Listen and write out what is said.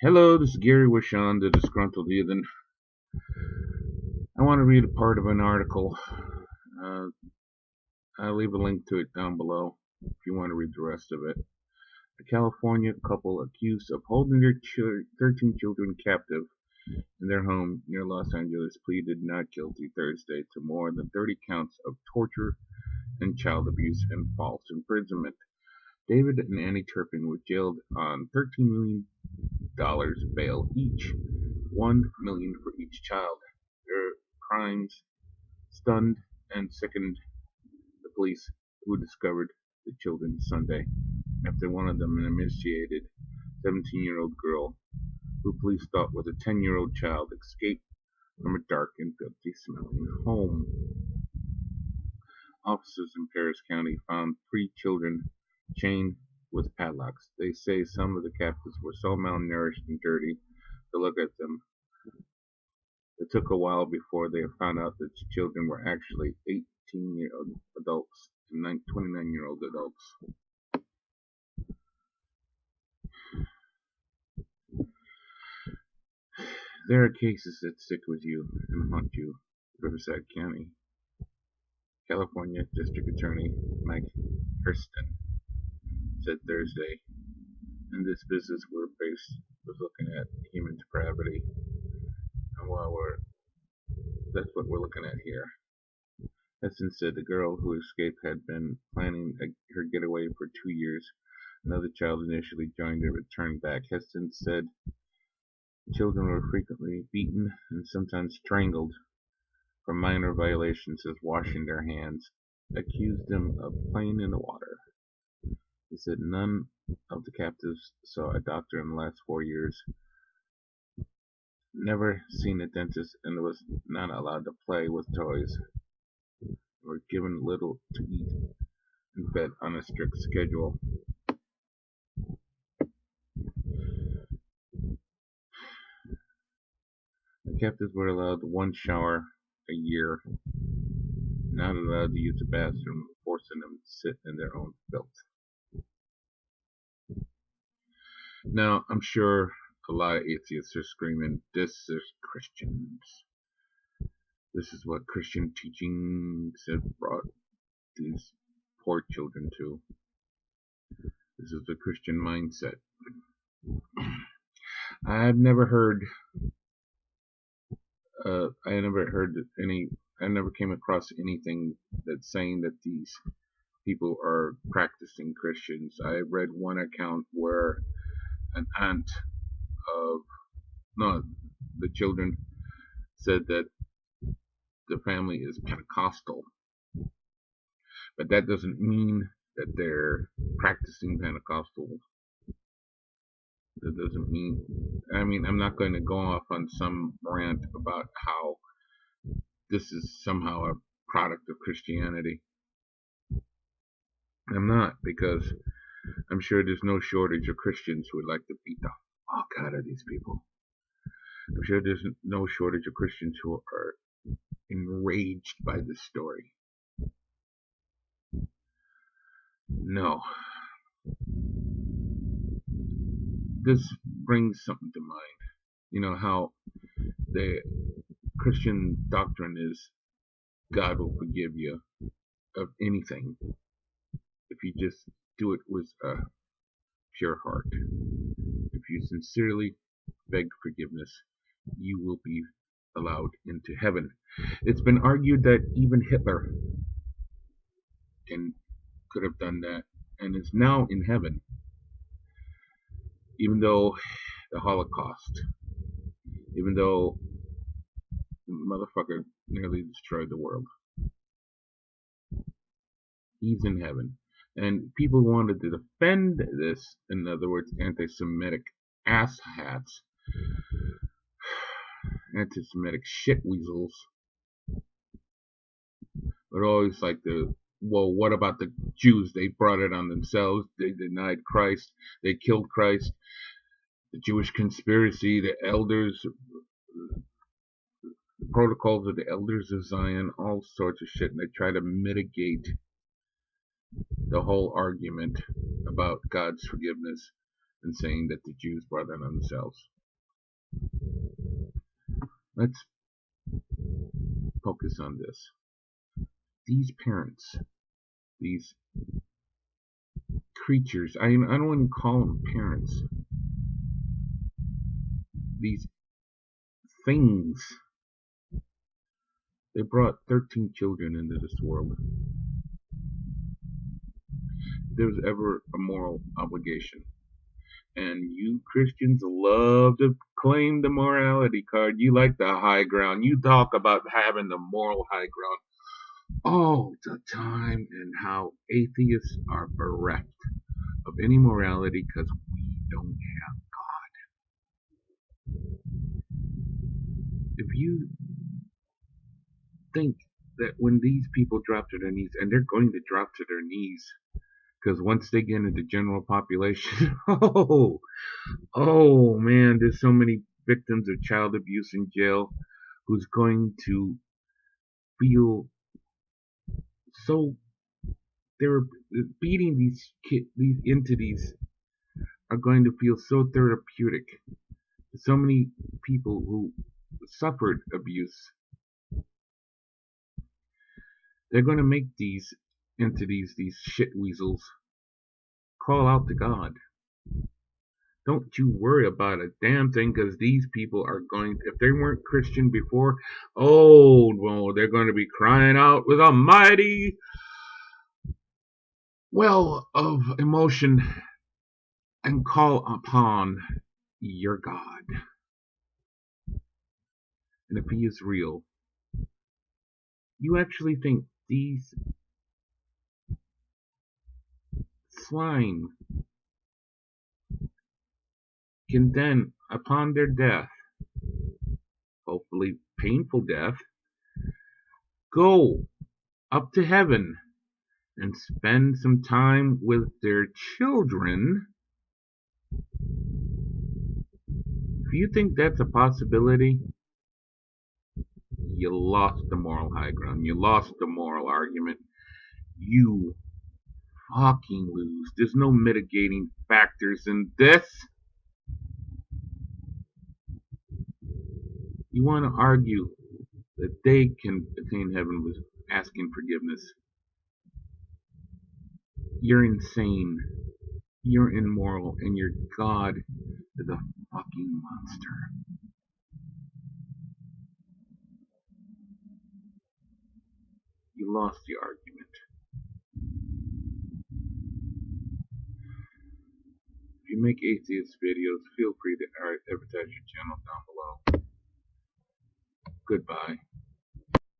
Hello, this is Gary Wishon, the Disgruntled Heathen. I want to read a part of an article. Uh, I'll leave a link to it down below if you want to read the rest of it. A California couple accused of holding their 13 children captive in their home near Los Angeles pleaded not guilty Thursday to more than 30 counts of torture and child abuse and false imprisonment. David and Annie Turpin were jailed on $13 million bail each, $1 million for each child. Their crimes stunned and sickened the police, who discovered the children Sunday after one of them, an emaciated 17-year-old girl who police thought was a 10-year-old child, escaped from a dark and filthy-smelling home. Officers in Paris County found 3 children chained with padlocks. They say some of the captives were so malnourished and dirty to look at them. It took a while before they found out that the children were actually 18-year-old adults and 29-year-old adults. There are cases that stick with you and haunt you. Riverside County, California District Attorney Mike Hurston said Thursday, in this business we're faced with looking at human depravity, and that's what we're looking at here. Heston said the girl who escaped had been planning her getaway for 2 years. Another child initially joined her but turned back. Heston said children were frequently beaten and sometimes strangled for minor violations as washing their hands. Accused them of playing in the water. He said none of the captives saw a doctor in the last 4 years, never seen a dentist, and was not allowed to play with toys. Were given little to eat and fed on a strict schedule. The captives were allowed 1 shower a year, not allowed to use the bathroom, forcing them to sit in their own filth. Now, I'm sure a lot of atheists are screaming, this is Christians. This is what Christian teachings have brought these poor children to. This is the Christian mindset. I never came across anything that's saying that these people are practicing Christians. I read one account where an aunt of the children said that the family is Pentecostal, but that doesn't mean that they're practicing Pentecostal. That doesn't mean, I'm not going to go off on some rant about how this is somehow a product of Christianity. I'm not, because I'm sure there's no shortage of Christians who would like to beat the fuck out of these people. I'm sure there's no shortage of Christians who are enraged by this story. No. This brings something to mind. You know how the Christian doctrine is God will forgive you of anything if you just do it with a pure heart. If you sincerely beg forgiveness, you will be allowed into heaven. It's been argued that even Hitler could have done that and is now in heaven, even though the Holocaust, even though the motherfucker nearly destroyed the world. He's in heaven. And people wanted to defend this, in other words, anti-Semitic asshats, anti-Semitic shitweasels, but always like well, what about the Jews? They brought it on themselves. They denied Christ. They killed Christ. The Jewish conspiracy, the elders, the protocols of the elders of Zion, all sorts of shit. And they try to mitigate the whole argument about God's forgiveness than saying that the Jews brought it on themselves. Let's focus on this. These parents, these creatures, I don't want to call them parents, these things, they brought 13 children into this world. There's ever a moral obligation. And you Christians love to claim the morality card. You like the high ground. You talk about having the moral high ground all the time, and how atheists are bereft of any morality because we don't have God. If you think that when these people drop to their knees, and they're going to drop to their knees, because once they get into the general population, oh man, there's so many victims of child abuse in jail who's going to feel so, they're beating these entities are going to feel so therapeutic. So many people who suffered abuse, they're going to make these entities, these shit weasels, call out to God. Don't you worry about a damn thing, because these people are going, if they weren't Christian before, oh, well, they're going to be crying out with a mighty well of emotion and call upon your God. And if he is real, you actually think these swine can then, upon their death, hopefully painful death, go up to heaven and spend some time with their children? If you think that's a possibility, you lost the moral high ground. You lost the moral argument. You fucking lose. There's no mitigating factors in this. You want to argue that they can attain heaven with asking forgiveness. You're insane. You're immoral, and your God is a fucking monster. You lost the argument. If you make atheist videos, feel free to advertise your channel down below. Goodbye.